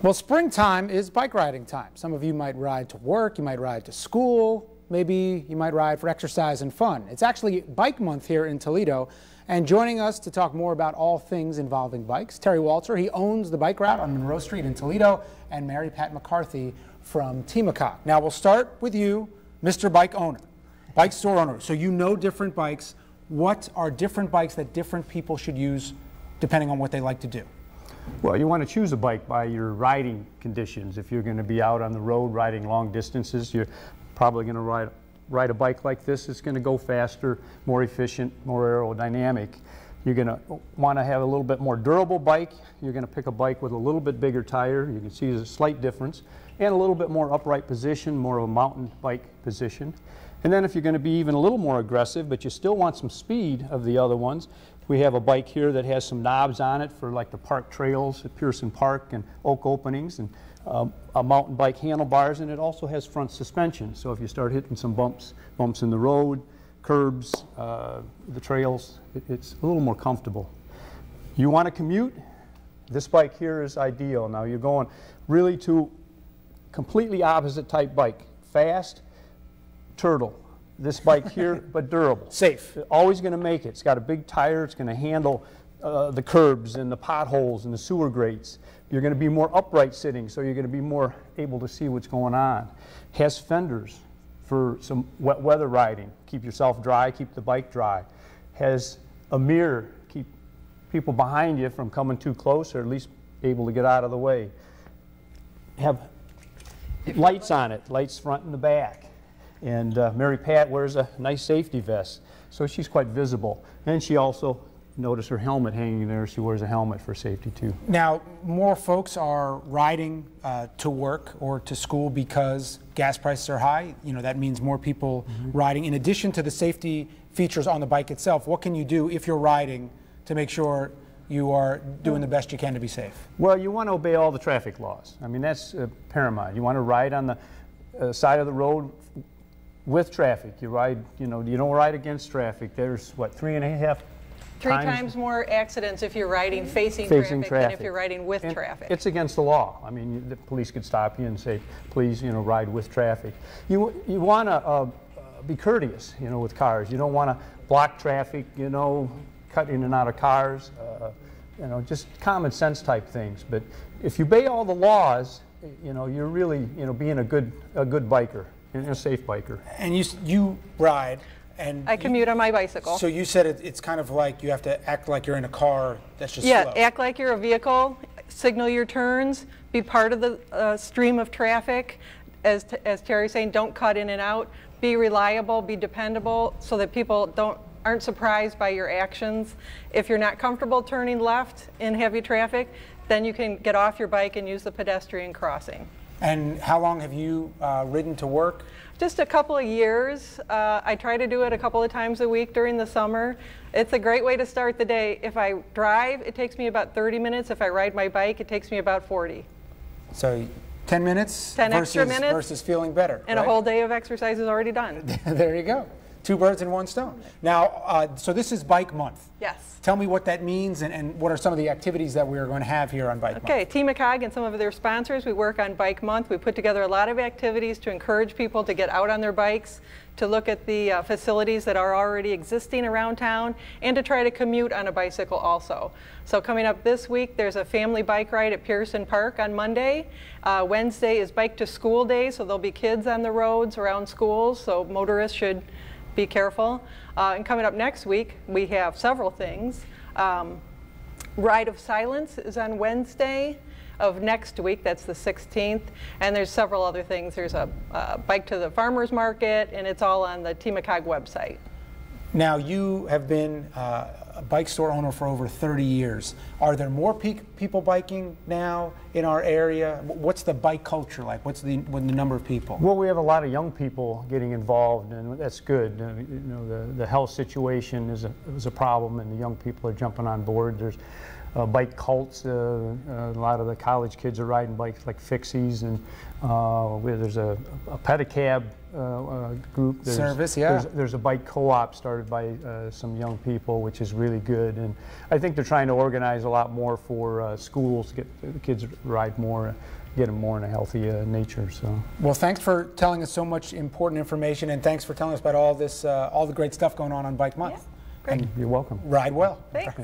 Well, springtime is bike riding time. Some of you might ride to work, you might ride to school, maybe you might ride for exercise and fun. It's actually Bike Month here in Toledo, and joining us to talk more about all things involving bikes, Terry Walter. He owns the bike route on Monroe Street in Toledo, and Mary Pat McCarthy from Teamacog. Now we'll start with you, Mr. Bike Owner, bike store owner. So you know different bikes. What are different bikes that different people should use depending on what they like to do? Well, you want to choose a bike by your riding conditions. If you're going to be out on the road riding long distances, you're probably going to ride a bike like this. It's going to go faster, more efficient, more aerodynamic. You're going to want to have a little bit more durable bike. You're going to pick a bike with a little bit bigger tire. You can see there's a slight difference. And a little bit more upright position, more of a mountain bike position. And then if you're going to be even a little more aggressive, but you still want some speed of the other ones, we have a bike here that has some knobs on it for like the park trails at Pearson Park and Oak openings, and a mountain bike handlebars, and it also has front suspension. So if you start hitting some bumps in the road, curbs, the trails, it's a little more comfortable. You want to commute? This bike here is ideal. Now you're going really to completely opposite type bike. Fast, turtle. This bike here, but durable. Safe. Always going to make it. It's got a big tire. It's going to handle the curbs and the potholes and the sewer grates. You're going to be more upright sitting, so you're going to be more able to see what's going on. Has fenders for some wet weather riding. Keep yourself dry, keep the bike dry. Has a mirror, keep people behind you from coming too close, or at least able to get out of the way. Have lights on it, lights front and the back. And Mary Pat wears a nice safety vest, so she's quite visible. And she also, notice her helmet hanging there, she wears a helmet for safety too. Now, more folks are riding to work or to school because gas prices are high. You know, that means more people riding. In addition to the safety features on the bike itself, what can you do if you're riding to make sure you are doing the best you can to be safe? Well, you want to obey all the traffic laws. I mean, that's paramount. You want to ride on the side of the road with traffic. You ride, you know, you don't ride against traffic. There's what, three times more accidents if you're riding facing traffic than if you're riding with traffic. It's against the law. I mean, the police could stop you and say, please, you know, ride with traffic. You want to be courteous, you know, with cars. You don't want to block traffic, you know, cut in and out of cars, you know, just common sense type things. But if you obey all the laws, you know, you're really, you know, being a good biker. And a safe biker. And you ride, and I commute on my bicycle. So you said it's kind of like you have to act like you're in a car that's just slow. Yeah, act like you're a vehicle, signal your turns, be part of the stream of traffic. As Terry's saying, don't cut in and out. Be reliable, be dependable, so that people aren't surprised by your actions. If you're not comfortable turning left in heavy traffic, then you can get off your bike and use the pedestrian crossing. And how long have you ridden to work? Just a couple of years. I try to do it a couple of times a week during the summer. It's a great way to start the day. If I drive, it takes me about 30 minutes. If I ride my bike, it takes me about 40. So 10 minutes, 10 extra minutes versus feeling better. And right? A whole day of exercise is already done. There you go. Two birds in one stone. Now, so this is Bike Month. Yes. Tell me what that means and what are some of the activities that we're going to have here on Bike Month. Okay, Teamacog and some of their sponsors, we work on Bike Month. We put together a lot of activities to encourage people to get out on their bikes, to look at the facilities that are already existing around town, and to try to commute on a bicycle also. So coming up this week, there's a family bike ride at Pearson Park on Monday. Wednesday is Bike to School Day, so there'll be kids on the roads around schools, so motorists should be careful. And coming up next week, we have several things. Ride of Silence is on Wednesday of next week, that's the 16th, and there's several other things. There's a bike to the farmer's market, and it's all on the Teamacog website. Now, you have been a bike store owner for over 30 years. Are there more people biking now in our area? What's the bike culture like? What's the number of people? Well, we have a lot of young people getting involved, and that's good. You know, the health situation is a problem, and the young people are jumping on board. There's bike cults. A lot of the college kids are riding bikes like Fixies, and there's a pedicab group. Service, yeah. There's a bike co-op started by some young people, which is really good. And I think they're trying to organize a lot more for schools to get the kids to ride more, get them more in a healthy nature. So. Well, thanks for telling us so much important information, and thanks for telling us about all this, all the great stuff going on Bike Month. Yeah, great. You're welcome. Ride well. Thanks.